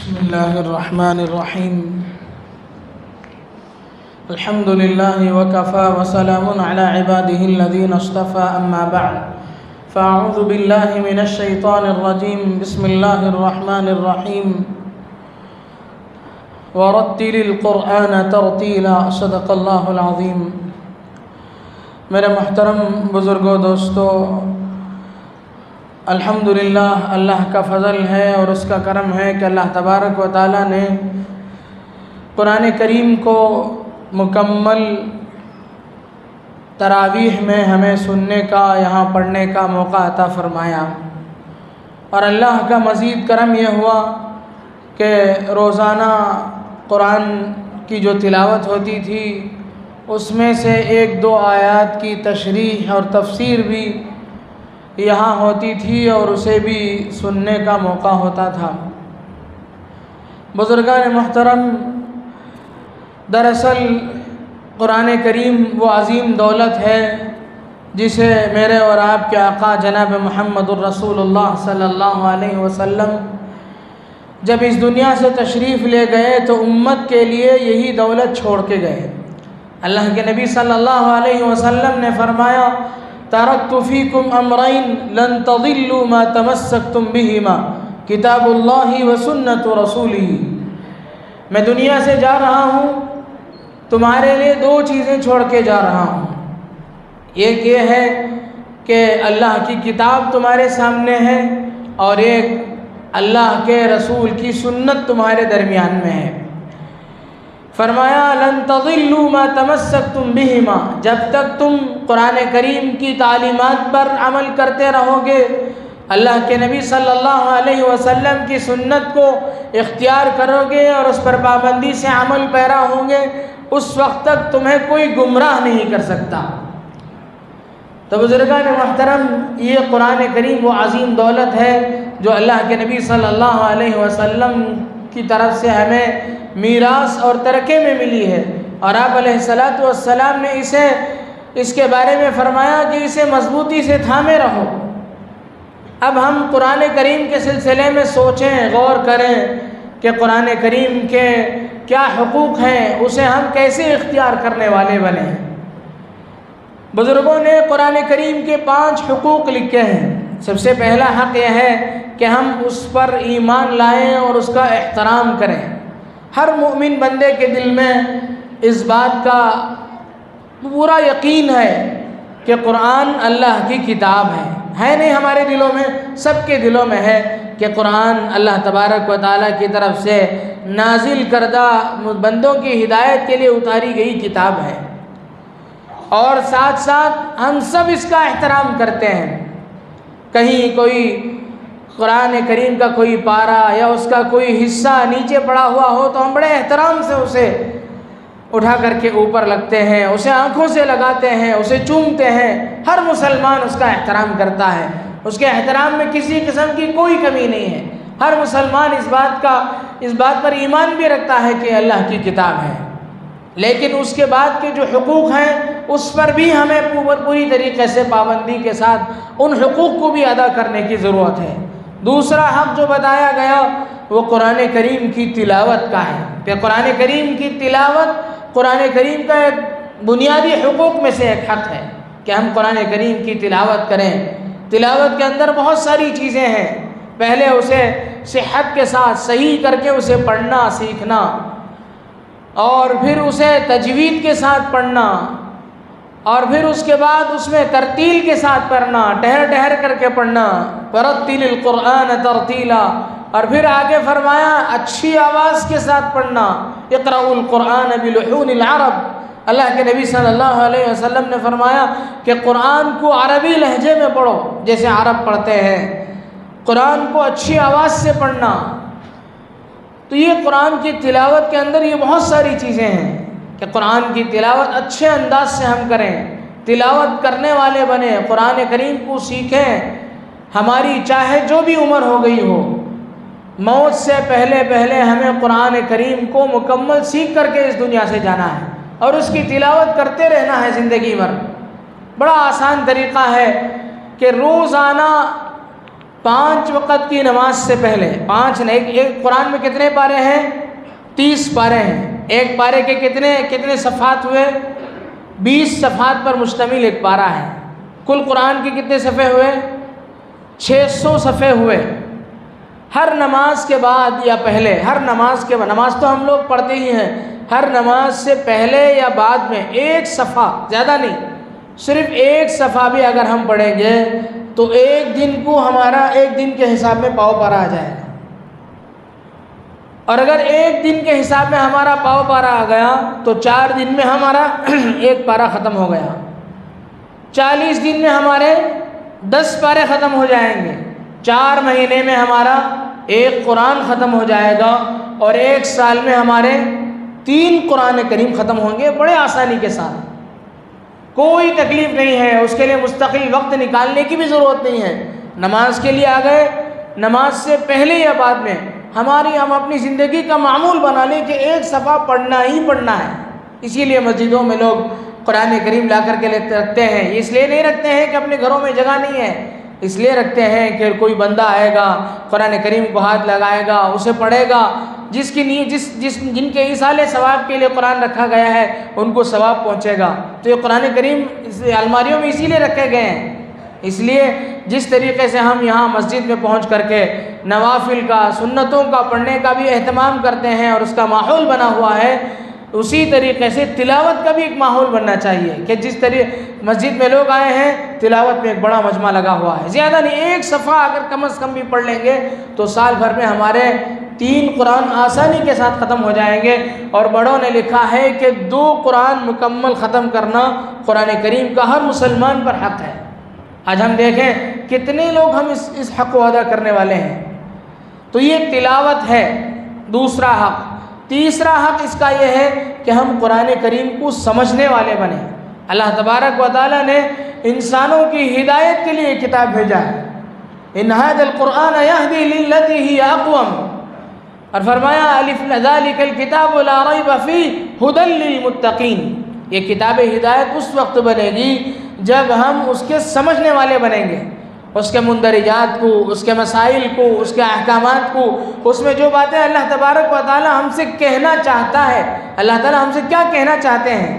बिस्मिल्लाहिर्रहमानिर्रहीम अल्हम्दुलिल्लाहि वकफ़ा वसलामुन अला इबादिहिल्लज़ीना इस्तफ़ा अम्मा बअद फ़अऊज़ु बिल्लाहि मिनश्शैतानिर्रजीम बिस्मिल्लाहिर्रहमानिर्रहीम वरत्तिलिल क़ुरआन तरतीला सदक़ल्लाहुल अज़ीम। मेरे मुहतरम बुज़ुर्गों, दोस्तों, अल्हम्दुलिल्लाह अल्लाह का फ़ज़ल है और उसका करम है कि अल्लाह तबारक व तआला ने कुरान करीम को मुकम्मल तरावीह में हमें सुनने का, यहाँ पढ़ने का मौका अता फ़रमाया। और अल्लाह का मज़ीद करम यह हुआ कि रोज़ाना कुरान की जो तिलावत होती थी उसमें से एक दो आयात की तशरीह और तफसीर भी यहाँ होती थी और उसे भी सुनने का मौका होता था। बुज़ुर्गान मोहतरम, दरअसल कुरान करीम वो अज़ीम दौलत है जिसे मेरे और आपके आका जनाब मुहम्मदुर रसूलुल्लाह सल्लल्लाहु अलैहि वसल्लम जब इस दुनिया से तशरीफ़ ले गए तो उम्मत के लिए यही दौलत छोड़ के गए। अल्लाह के नबी सल्लल्लाहु अलैहि वसल्लम ने फरमाया, तरक्तु फ़ीकुम अमरैन लन तज़िल्लू मा तमस्सक्तुम बिहिमा किताबुल्लाहि व सुन्नतु रसूलिही। मैं दुनिया से जा रहा हूँ, तुम्हारे लिए दो चीज़ें छोड़ के जा रहा हूँ। एक ये है कि अल्लाह की किताब तुम्हारे सामने है और एक अल्लाह के रसूल की सुन्नत तुम्हारे दरमियान में है। फरमाया, लन तज़िल्लू मा तमस्सक्तुम बिहिमा, जब तक तुम कुरान करीम की तालीमात पर अमल करते रहोगे, अल्लाह के नबी सल्लल्लाहु अलैहि वसल्लम की सुन्नत को इख्तियार करोगे और उस पर पाबंदी से अमल पैरा होंगे, उस वक्त तक तुम्हें कोई गुमराह नहीं कर सकता। तो बुज़ुर्गान मोहतरम, ये कुरान करीम वो अज़ीम दौलत है जो अल्लाह के नबी सल्लल्लाहु अलैहि वसल्लम की तरफ से हमें मीरास और तरके में मिली है। और आप अलैहिस्सलातु वस्सलाम ने इसके बारे में फ़रमाया कि इसे मजबूती से थामे रहो। अब हम कुरान करीम के सिलसिले में सोचें, गौर करें कि कुरान करीम के क्या हुकूक़ हैं, उसे हम कैसे इख्तियार करने वाले बने। बुज़ुर्गों ने कुरान करीम के 5 हुकूक़ लिखे हैं। सबसे पहला हक़ यह है कि हम उस पर ईमान लाएं और उसका एहतराम करें। हर मोमिन बंदे के दिल में इस बात का पूरा यकीन है कि कुरान अल्लाह की किताब है नहीं हमारे दिलों में, सबके दिलों में है कि कुरान अल्लाह तबारक व तआला की तरफ से नाजिल करदा बंदों की हिदायत के लिए उतारी गई किताब है। और साथ साथ हम सब इसका एहतराम करते हैं। कहीं कोई कुरान करीम का कोई पारा या उसका कोई हिस्सा नीचे पड़ा हुआ हो तो हम बड़े एहतराम से उसे उठा करके ऊपर लगते हैं, उसे आँखों से लगाते हैं, उसे चूमते हैं। हर मुसलमान उसका एहतराम करता है, उसके एहतराम में किसी किस्म की कोई कमी नहीं है। हर मुसलमान इस बात पर ईमान भी रखता है कि अल्लाह की किताब है। लेकिन उसके बाद के जो हुकूक़ हैं उस पर भी हमें पूरी तरीक़े से पाबंदी के साथ उन हुकूक़ को भी अदा करने की ज़रूरत है। दूसरा हक़ जो बताया गया वो कुरान करीम की तिलावत का है कि कुरान करीम की तिलावत कुरान करीम का एक बुनियादी हुकूक़ में से एक हक़ है कि हम कुरान करीम की तिलावत करें। तिलावत के अंदर बहुत सारी चीज़ें हैं। पहले उसे सेहत के साथ सही करके उसे पढ़ना सीखना, और फिर उसे तजवीद के साथ पढ़ना, और फिर उसके बाद उसमें तरतील के साथ पढ़ना, ठहर ठहर करके पढ़ना। वरत्तिलिल क़ुरआन तरतीला, और फिर आगे फरमाया अच्छी आवाज़ के साथ पढ़ना। इक़राउल क़ुरआन बिलुहूनिल अरब, अल्लाह के नबी सल्लल्लाहु अलैहि वसल्लम ने फरमाया कि कुरान को अरबी लहजे में पढ़ो, जैसे अरब पढ़ते हैं। कुरान को अच्छी आवाज़ से पढ़ना। तो ये कुरान की तिलावत के अंदर ये बहुत सारी चीज़ें हैं कि कुरान की तिलावत अच्छे अंदाज से हम करें, तिलावत करने वाले बने, कुरान करीम को सीखें। हमारी चाहे जो भी उम्र हो गई हो, मौत से पहले पहले हमें कुरान करीम को मुकम्मल सीख करके इस दुनिया से जाना है और उसकी तिलावत करते रहना है ज़िंदगी भर। बड़ा आसान तरीक़ा है कि रोज़ाना 5 वक़्त की नमाज से पहले, 5 नहीं, एक कुरान में कितने पारे हैं? 30 पारे हैं। एक पारे के कितने सफ़ात हुए? 20 सफ़ात पर मुश्तमिल एक पारा है। कुल कुरान के कितने सफ़े हुए? 600 सफ़े हुए। हर नमाज के बाद या पहले, हर नमाज के बाद, नमाज तो हम लोग पढ़ते ही हैं, हर नमाज से पहले या बाद में एक सफ़ा, ज़्यादा नहीं, सिर्फ एक सफ़ा भी अगर हम पढ़ेंगे तो एक दिन को हमारा, एक दिन के हिसाब में पाव पारा आ जाएगा। और अगर एक दिन के हिसाब में हमारा पाव पारा आ गया तो 4 दिन में हमारा एक पारा ख़त्म हो गया। 40 दिन में हमारे 10 पारे ख़त्म हो जाएंगे। 4 महीने में हमारा एक कुरान ख़त्म हो जाएगा और 1 साल में हमारे 3 कुरान करीम ख़त्म होंगे बड़े आसानी के साथ। कोई तकलीफ़ नहीं है, उसके लिए मुस्तकिल वक्त निकालने की भी ज़रूरत नहीं है। नमाज के लिए आ गए, नमाज से पहले या बाद में हम अपनी ज़िंदगी का मामूल बना लें कि एक सफ़ा पढ़ना ही पढ़ना है। इसीलिए मस्जिदों में लोग कुरान करीम ला कर के रखते हैं। इसलिए नहीं रखते हैं कि अपने घरों में जगह नहीं है, इसलिए रखते हैं कि कोई बंदा आएगा, कुरान करीम को हाथ लगाएगा, उसे पढ़ेगा, जिनके ईसाले सवाब के लिए कुरान रखा गया है उनको सवाब पहुँचेगा। तो ये कुरान करीम अलमारियों में इसीलिए रखे गए हैं। इसलिए जिस तरीक़े से हम यहाँ मस्जिद में पहुँच करके नवाफिल का, सुन्नतों का पढ़ने का भी एहतमाम करते हैं और उसका माहौल बना हुआ है, उसी तरीक़े से तिलावत का भी एक माहौल बनना चाहिए कि जिस तरीके मस्जिद में लोग आए हैं, तिलावत में एक बड़ा मजमा लगा हुआ है। ज़्यादा नहीं, एक सफ़ा अगर कम से कम भी पढ़ लेंगे तो साल भर में हमारे 3 कुरान आसानी के साथ ख़त्म हो जाएंगे। और बड़ों ने लिखा है कि 2 कुरान मुकम्मल ख़त्म करना कुरान करीम का हर मुसलमान पर हक़ है। आज हम देखें कितने लोग हम इस हक़ को अदा करने वाले हैं। तो ये तिलावत है दूसरा हक़। तीसरा हक़ इसका यह है कि हम कुरान करीम को समझने वाले बने। अल्लाह तबारक व तआला ने इंसानों की हिदायत के लिए किताब भेजा है। इन हाज़ल कुरान यहदी लिल्लती हिय अक़वम, और फरमाया अलिफ ज़ालिकल किताबु ला रैब फ़ीह हुदल लिलमुत्तक़ीन। ये किताब हिदायत उस वक्त बनेगी जब हम उसके समझने वाले बनेंगे, उसके मुंदरिजात को, उसके मसाइल को, उसके अहकामात को, उसमें जो बातें अल्लाह तबारक व तआला हमसे कहना चाहता है। अल्लाह ताला हमसे क्या कहना चाहते हैं?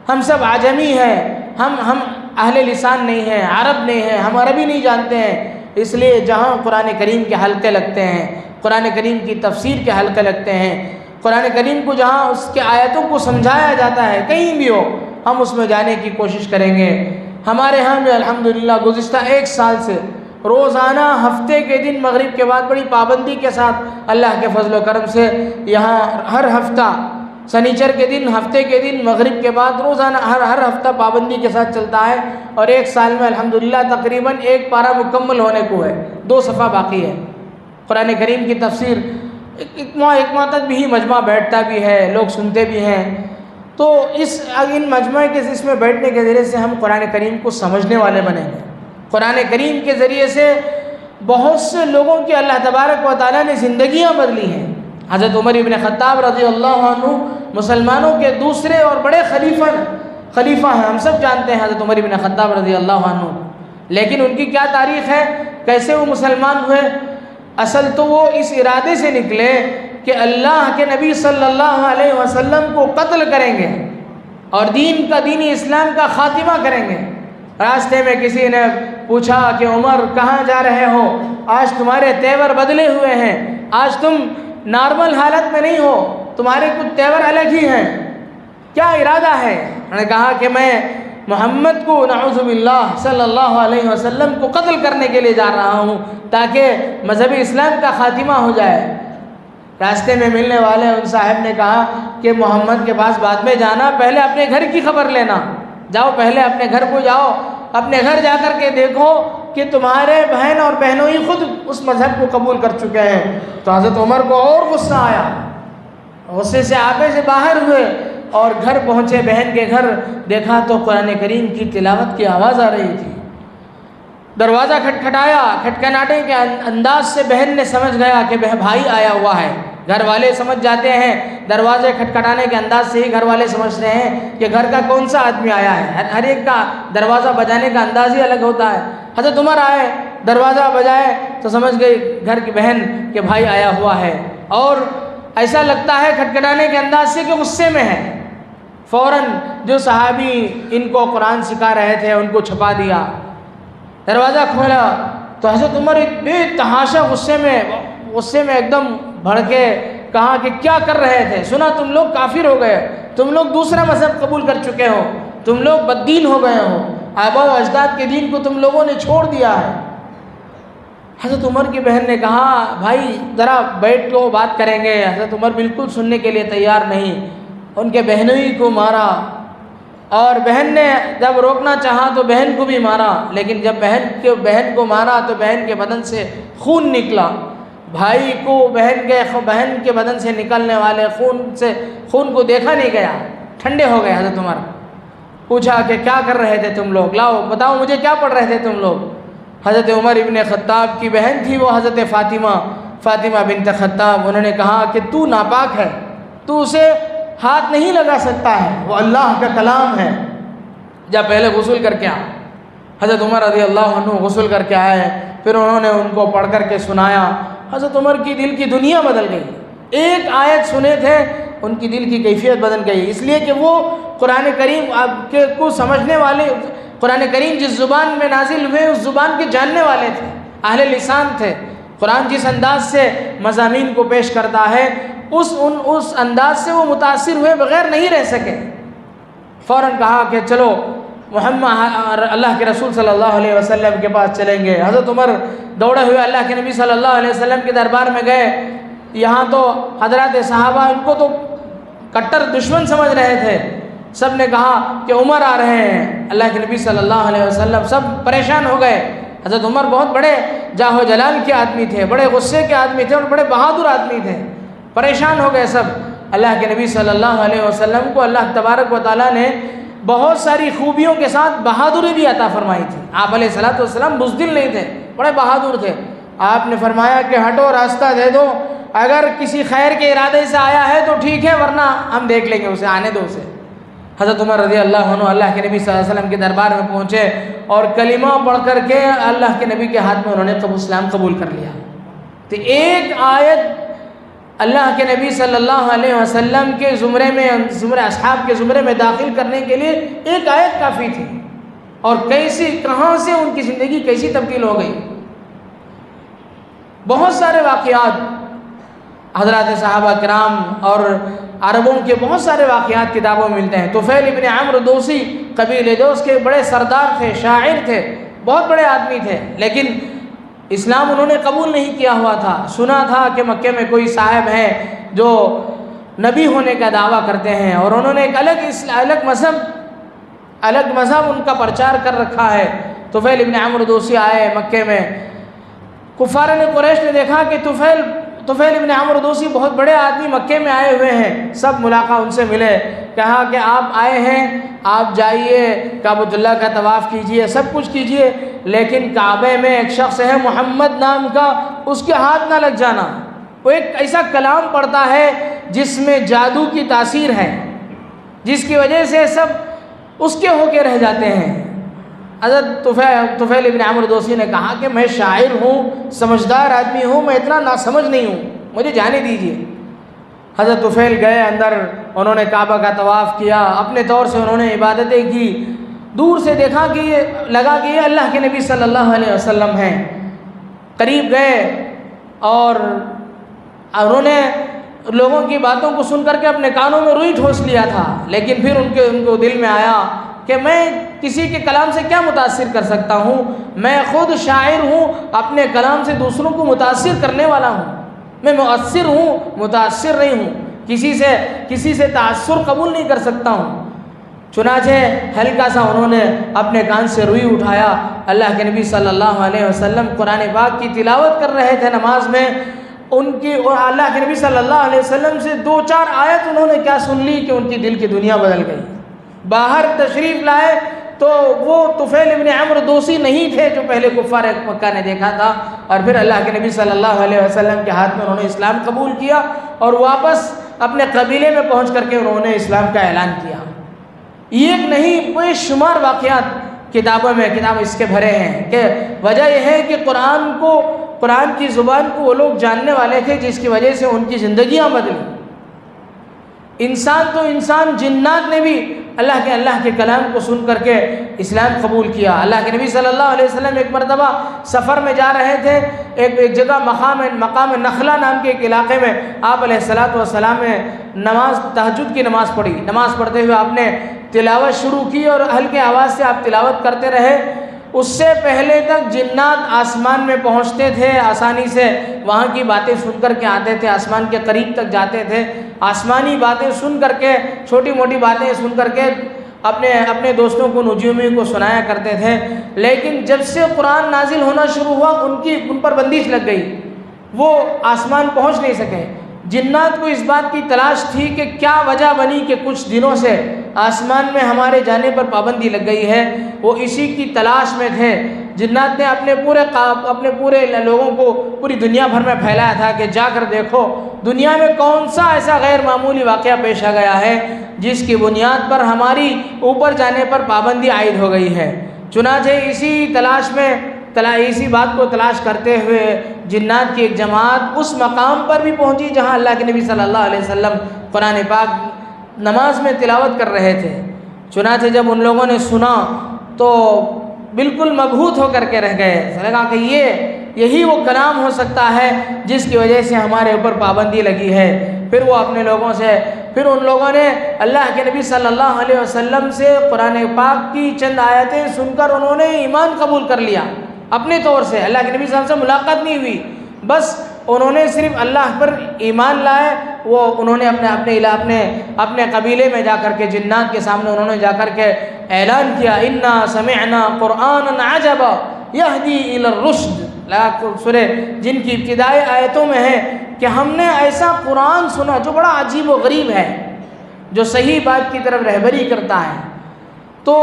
हम सब आजमी हैं, हम अहले लिसान नहीं हैं, अरब नहीं हैं, हम अरबी नहीं जानते हैं। इसलिए जहाँ कुरान करीम के हल्के लगते हैं, कुरान करीम की तफसीर के हल्के लगते हैं, कुरान करीम को जहाँ उसके आयतों को समझाया जाता है, कहीं भी हो हम उसमें जाने की कोशिश करेंगे। हमारे यहाँ में अल्हम्दुलिल्लाह गुज़िश्ता 1 साल से रोज़ाना हफ्ते के दिन मगरिब के बाद बड़ी पाबंदी के साथ अल्लाह के फजल व करम से यहाँ हर हफ्ता शनिचर के दिन, हफ्ते के दिन मगरिब के बाद रोज़ाना हर हफ्ता पाबंदी के साथ चलता है। और 1 साल में अल्हम्दुलिल्लाह तकरीबन 1 पारा मुकम्मल होने को है, 2 सफ़ा बाकी है। कुरान करीम की तफसीर एक माह तक भी मजमा बैठता भी है, लोग सुनते भी हैं। तो इन मजमा के इसमें बैठने के ज़रिए से हम कुरान करीम को समझने वाले बनेंगे। कुरान करीम के ज़रिए से बहुत से लोगों की अल्लाह तबारक व तआला ने ज़िंदगियाँ बदली हैं। हज़रत उमर इब्न ख़त्ताब रज़ियल्लाहु अन्हु मुसलमानों के दूसरे और बड़े खलीफा हैं। हम सब जानते हैं हज़रत उमर इब्न ख़त्ताब रज़ियल्लाहु अन्हु, लेकिन उनकी क्या तारीख़ है, कैसे वो मुसलमान हुए? असल तो वो इस इरादे से निकले कि अल्लाह के नबी सल्लल्लाहु अलैहि वसल्लम को कत्ल करेंगे और दीनी इस्लाम का ख़ातिमा करेंगे। रास्ते में किसी ने पूछा कि उमर कहाँ जा रहे हो? आज तुम्हारे तेवर बदले हुए हैं, आज तुम नॉर्मल हालत में नहीं हो, तुम्हारे कुछ तेवर अलग ही हैं, क्या इरादा है? उन्होंने कहा कि मैं मोहम्मद को नऊज़ुबिल्लाह सल्लल्लाहु अलैहि वसल्लम को कत्ल करने के लिए जा रहा हूँ ताकि मज़हब इस्लाम का ख़ातिमा हो जाए। रास्ते में मिलने वाले उन साहब ने कहा कि मोहम्मद के पास बाद में जाना, पहले अपने घर की खबर लेना। जाओ, पहले अपने घर को जाओ, अपने घर जा कर के देखो कि तुम्हारे बहन और बहनों ही खुद उस मज़हब को कबूल कर चुके हैं। तो हज़रत उमर को और गुस्सा आया, गुस्से से आपे से बाहर हुए और घर पहुँचे, बहन के घर देखा तो कुरान करीम की तिलावत की आवाज़ आ रही थी। दरवाज़ा खटखटाया, खटखटाने के अंदाज से बहन ने समझ गया कि भाई आया हुआ है। घर वाले समझ जाते हैं, दरवाजे खटखटाने के अंदाज से ही घर वाले समझते हैं कि घर का कौन सा आदमी आया है। हर एक का दरवाज़ा बजाने का अंदाज़ ही अलग होता है। हज़रत उमर आए, दरवाज़ा बजाए तो समझ गई घर की बहन के भाई आया हुआ है, और ऐसा लगता है खटखटाने के अंदाज से कि गुस्से में है। फ़ौरन जो सहाबी इनको कुरान सिखा रहे थे उनको छुपा दिया। दरवाज़ा खोला तो हज़रत उमर बेतहाशा गुस्से में एकदम भड़के, कहा कि क्या कर रहे थे, सुना तुम लोग काफिर हो गए, तुम लोग दूसरा मज़हब कबूल कर चुके हो, तुम लोग बद्दीन हो गए हो, आबा व अजदाद के दीन को तुम लोगों ने छोड़ दिया है। हज़रत उमर की बहन ने कहा भाई ज़रा बैठ लो बात करेंगे। हज़रत उमर बिल्कुल सुनने के लिए तैयार नहीं, उनके बहनोई को मारा, और बहन ने जब रोकना चाहा तो बहन को भी मारा, लेकिन जब बहन को मारा तो बहन के बदन से खून निकला। भाई को बहन के बदन से निकलने वाले खून को देखा नहीं गया। ठंडे हो गए हज़रत उमर। पूछा कि क्या कर रहे थे तुम लोग, लाओ बताओ मुझे क्या पढ़ रहे थे तुम लोग। हज़रत उमर इब्न ख़त्ताब की बहन थी वो हज़रत फ़ातिमा बिन्त ख़त्ताब। उन्होंने कहा कि तू नापाक है, तू उसे हाथ नहीं लगा सकता है, वो अल्लाह का कलाम है, जब पहले गुस्ल करके आ। हज़रत उमर रज़ी अल्लाह अन्हु गुस्ल करके आए, फिर उन्होंने उनको पढ़ कर के सुनाया। हज़रत उमर की दिल की दुनिया बदल गई। एक आयत सुने थे उनकी दिल की कैफियत बदल गई, इसलिए कि वो कुरान करीम आपके को समझने वाले, कुरान करीम जिस ज़ुबान में नाजिल हुए उस ज़ुबान के जानने वाले थे, अहले लिसान थे। कुरान जिस अंदाज से मज़ामीन को पेश करता है उस अंदाज से वो मुतासिर हुए बग़ैर नहीं रह सके। फ़ौरन कहा कि चलो मोहम्मद अल्लाह के रसूल सल्लल्लाहु अलैहि वसल्लम के पास चलेंगे। हज़रत उमर दौड़े हुए अल्लाह के नबी सल्लल्लाहु अलैहि वसल्लम के दरबार में गए। यहाँ तो हज़रात सहाबा इनको तो कट्टर दुश्मन समझ रहे थे। सब ने कहा कि उमर आ रहे हैं। अल्लाह के नबी सल्लल्लाहु अलैहि वसल्लम सब परेशान हो गए। हज़रत उमर बहुत बड़े जाहो जलाल के आदमी थे, बड़े गुस्से के आदमी थे और बड़े बहादुर आदमी थे। परेशान हो गए सब। अल्लाह के नबी सल्लल्लाहु अलैहि वसल्लम को अल्लाह तबारक व तआला ने बहुत सारी खूबियों के साथ बहादुरी भी अता फरमाई थी। आप अलैहिस्सलातु वस्सलाम बुज़दिल नहीं थे, बड़े बहादुर थे। आपने फरमाया कि हटो रास्ता दे दो, अगर किसी खैर के इरादे से आया है तो ठीक है, वरना हम देख लेंगे उसे, आने दो उसे। हज़रत उमर रज़ी अल्लाह अन्हु अल्लाह के नबी सल्लल्लाहु अलैहि वसल्लम के दरबार में पहुँचे और कलिमा पढ़ कर के अल्लाह के नबी के हाथ में उन्होंने इस्लाम कबूल कर लिया। तो एक आयत अल्लाह के नबी सल्लल्लाहु अलैहि वसल्लम के ज़ुमरे अस्हाब के ज़ुमरे में दाखिल करने के लिए एक आयत काफ़ी थी, और कहाँ से उनकी ज़िंदगी कैसी तब्दील हो गई। बहुत सारे वाक़यात हज़रात सहाबा किराम और अरबों के बहुत सारे वाक़यात किताबों में मिलते हैं। तुफ़ैल इब्न अम्र दोसी कबीले दोस के बड़े सरदार थे, शायर थे, बहुत बड़े आदमी थे, लेकिन इस्लाम उन्होंने कबूल नहीं किया हुआ था। सुना था कि मक्के में कोई साहब है जो नबी होने का दावा करते हैं, और उन्होंने एक अलग मज़हब उनका प्रचार कर रखा है। तुफ़ैल इब्न अम्र दोसी आए मक्के में। कुफ़ार ने कुरैश ने देखा कि तुफ़ैल इब्न अम्र दोसी बहुत बड़े आदमी मक्के में आए हुए हैं। सब मुलाकात उनसे मिले, कहा कि आप आए हैं, आप जाइए काबतुल्लाह का तवाफ़ कीजिए, सब कुछ कीजिए, लेकिन काबे में एक शख्स है मोहम्मद नाम का, उसके हाथ ना लग जाना। वो एक ऐसा कलाम पढ़ता है जिसमें जादू की तासीर है, जिसकी वजह से सब उसके होके रह जाते हैं। हज़रत तुफ़ैल इब्न अम्र दोसी ने कहा कि मैं शायर हूँ, समझदार आदमी हूँ, मैं इतना नासमझ नहीं हूँ, मुझे जाने दीजिए। हज़रत तुफ़ैल गए अंदर, उन्होंने काबा का तवाफ़ किया, अपने तौर से उन्होंने इबादतें की। दूर से देखा कि ये लगा कि ये अल्लाह के नबी सल्लल्लाहु अलैहि वसल्लम हैं। करीब गए और उन्होंने लोगों की बातों को सुन करके अपने कानों में रुई ठोस लिया था, लेकिन फिर उनको दिल में आया कि मैं किसी के कलाम से क्या मुतासिर कर सकता हूँ, मैं ख़ुद शायर हूँ, अपने कलाम से दूसरों को मुतासिर करने वाला हूँ, मैं मुअस्सिर हूँ, मुतासिर नहीं हूँ, किसी से तासुर कबूल नहीं कर सकता हूँ। चुनाचे हल्का सा उन्होंने अपने कान से रुई उठाया। अल्लाह के नबी सल्लल्लाहु अलैहि वसल्लम कुरान पाक की तिलावत कर रहे थे नमाज में, उनकी और अल्लाह के नबी सल्लल्लाहु अलैहि वसल्लम से 2-4 आयत उन्होंने क्या सुन ली कि उनकी दिल की दुनिया बदल गई। बाहर तशरीफ़ लाए तो वो तुफ़ैल इब्न अम्र दोसी नहीं थे जो पहले कुफ़ार मक्का ने देखा था, और फिर अल्लाह के नबी सल्लल्लाहु अलैहि वसल्लम के हाथ में उन्होंने इस्लाम कबूल किया और वापस अपने कबीले में पहुँच करके उन्होंने इस्लाम का ऐलान किया। एक नहीं बेशुमार वाक़यात किताबों में किताब इसके भरे हैं कि वजह यह है कि कुरान की ज़ुबान को वो लोग जानने वाले थे जिसकी वजह से उनकी ज़िंदगियाँ बदली। इंसान तो इंसान, जिन्नात ने भी अल्लाह के कलाम को सुन करके इस्लाम कबूल किया। अल्लाह के नबी सल्लल्लाहु अलैहि वसल्लम एक मरतबा सफ़र में जा रहे थे, एक जगह मकाम नखला नाम के एक इलाके में आप अलैहिस्सलातु वस्सलाम ने तहज्जुद की नमाज़ पढ़ी। नमाज़ पढ़ते हुए आपने तिलावत शुरू की और हल्के आवाज़ से आप तिलावत करते रहे। उससे पहले तक जिन्नात आसमान में पहुंचते थे, आसानी से वहाँ की बातें सुन कर के आते थे, आसमान के करीब तक जाते थे, आसमानी बातें सुन करके, छोटी मोटी बातें सुन करके अपने दोस्तों को, नुजूमी को सुनाया करते थे। लेकिन जब से कुरान नाजिल होना शुरू हुआ उन पर बंदिश लग गई, वो आसमान पहुँच नहीं सके। जिन्नात को इस बात की तलाश थी कि क्या वजह बनी कि कुछ दिनों से आसमान में हमारे जाने पर पाबंदी लग गई है। वो इसी की तलाश में थे। जिन्नात ने अपने पूरे लोगों को पूरी दुनिया भर में फैलाया था कि जाकर देखो दुनिया में कौन सा ऐसा गैर मामूली वाक़या पेश आ गया है जिसकी बुनियाद पर हमारी ऊपर जाने पर पाबंदी आयद हो गई है। चुनांचे इसी बात को तलाश करते हुए जिन्नात की एक जमात उस मकाम पर भी पहुंची जहां अल्लाह के नबी सल्लल्लाहु अलैहि वसल्लम कुरान पाक नमाज में तिलावत कर रहे थे। चुनांचे जब उन लोगों ने सुना तो बिल्कुल मबहूत होकर के रह गए। लगा कि यही वो कलाम हो सकता है जिसकी वजह से हमारे ऊपर पाबंदी लगी है। फिर उन लोगों ने अल्लाह के नबी सल्लल्लाहु अलैहि वसल्लम से कुरान पाक की चंद आयतें सुनकर उन्होंने ईमान कबूल कर लिया। अपने तौर से अल्लाह के नबी सल्लल्लाहु अलैहि वसल्लम से मुलाकात नहीं हुई, बस उन्होंने सिर्फ अल्लाह पर ईमान लाए। वो उन्होंने अपने कबीले में जाकर के जिन्नात के सामने उन्होंने जाकर के ऐलान किया, इन्ना समिअना कुरआनन अजबा यहदी इलर रुश्द। सूरे जिन की इब्तिदाई आयतों में है कि हमने ऐसा कुरान सुना जो बड़ा अजीब व गरीब है, जो सही बात की तरफ रहबरी करता है। तो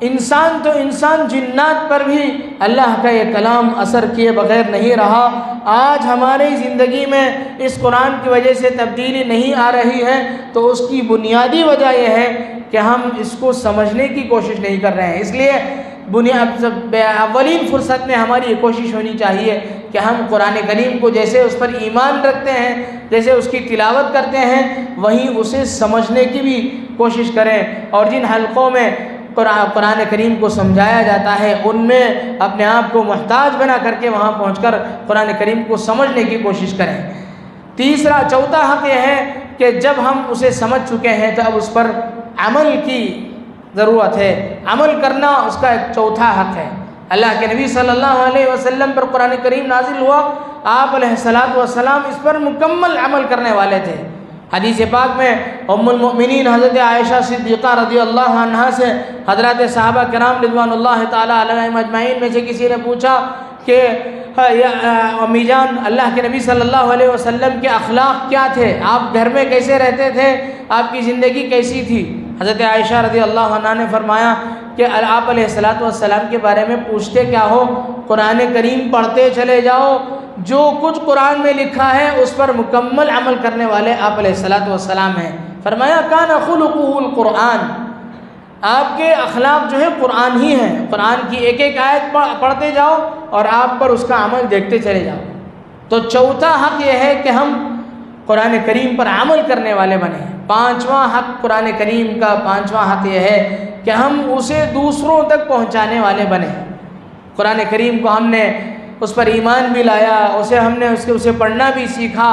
इंसान जिन्नात पर भी अल्लाह का ये कलाम असर किए बग़ैर नहीं रहा। आज हमारी ज़िंदगी में इस कुरान की वजह से तब्दीली नहीं आ रही है तो उसकी बुनियादी वजह यह है कि हम इसको समझने की कोशिश नहीं कर रहे हैं। इसलिए अव्वलीन फ़ुर्सत में हमारी ये कोशिश होनी चाहिए कि हम कुरान करीम को जैसे उस पर ईमान रखते हैं, जैसे उसकी तिलावत करते हैं, वहीं उसे समझने की भी कोशिश करें। और जिन हलक़ों में कुरान करीम को समझाया जाता है उनमें अपने आप को मुहताज बना करके वहाँ पहुँचकर कुरान करीम को समझने की कोशिश करें। चौथा हक़ यह है कि जब हम उसे समझ चुके हैं तो अब उस पर अमल की ज़रूरत है। अमल करना उसका एक चौथा हक़ है। अल्लाह के नबी सल्लल्लाहु अलैहि वसल्लम पर कुरान करीम नाजिल हुआ, आप अलैहिस्सलातु वस्सलाम इस पर मुकम्मल अमल करने वाले थे। हदीस पाक में उम्मुल मोमिनीन हज़रत आयशा सिद्दीक़ा रज़ियल्लाहु अन्हा से हज़रत सहाबा किराम रिज़वानुल्लाहि ताला अलैहिम अजमाइन में से किसी ने पूछा कि अम्मी जान, अल्लाह के नबी सल्लल्लाहु अलैहि वसल्लम के अखलाक क्या थे, आप घर में कैसे रहते थे, आपकी ज़िंदगी कैसी थी। हज़रत आयशा रज़ियल्लाहु अन्हा ने फरमाया कि आप अलैहिस्सलातु वस्सलाम के बारे में पूछते क्या हो, कुरान करीम पढ़ते चले जाओ, जो कुछ कुरान में लिखा है उस पर मुकम्मल अमल करने वाले आप अलैहिस्सलातु वस्सलाम हैं। फरमाया कान खुलुकुहुल कुरान, आपके अखलाक जो है कुरान ही है। कुरान की एक एक आयत पढ़ते जाओ और आप पर उसका अमल देखते चले जाओ। तो चौथा हक़ यह है कि हम कुरान करीम पर अमल करने वाले बने। पांचवा हक़ कुरान करीम का पांचवा हक़ यह है कि हम उसे दूसरों तक पहुंचाने वाले बने। कुरान करीम को हमने उस पर ईमान भी लाया, उसे पढ़ना भी सीखा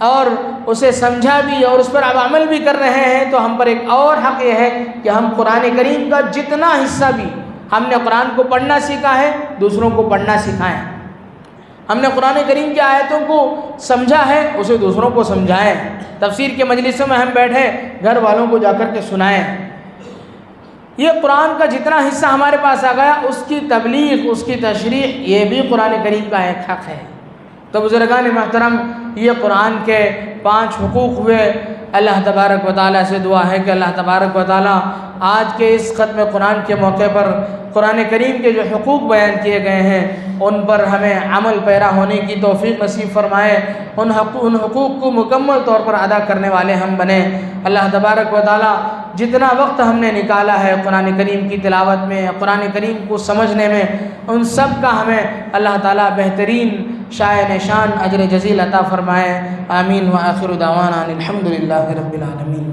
और उसे समझा भी और उस पर अब अमल भी कर रहे हैं। तो हम पर एक और हक़ यह है कि हम कुरान करीम का जितना हिस्सा भी हमने कुरान को पढ़ना सीखा है दूसरों को पढ़ना सिखाएं। हमने कुरान करीम की आयतों को समझा है उसे दूसरों को समझाएं। तफसीर के मजलिसों में हम बैठे घर वालों को जाकर के सुनाएं। ये कुरान का जितना हिस्सा हमारे पास आ गया उसकी तबलीग, उसकी तशरीह, ये भी कुरान करीम का एक हक़ है। तो बुज़ुर्गान महतरम, ये कुरान के 5 हुकूक़ हुए। अल्लाह तबारक व तआला से दुआ है कि अल्लाह तबारक व तआला आज के इस ख़त्म कुरान के मौके पर कुरान करीम के जो हुकूक़ बयान किए गए हैं उन पर हमें अमल पैरा होने की तौफ़ीक़ नसीब फ़रमाए, उन हुकूक़ को मुकम्मल तौर पर अदा करने वाले हम बने। अल्लाह तबारक व तआला जितना वक्त हमने निकाला है कुरान करीम की तिलावत में, कुरान करीम को समझने में, उन सब का हमें अल्लाह ताला बेहतरीन शान निशान अजर जज़ील अता फ़रमाए। आमीन व आखिर दावाना अनिल हम्दुलिल्लाहि रब्बिल आलमीन।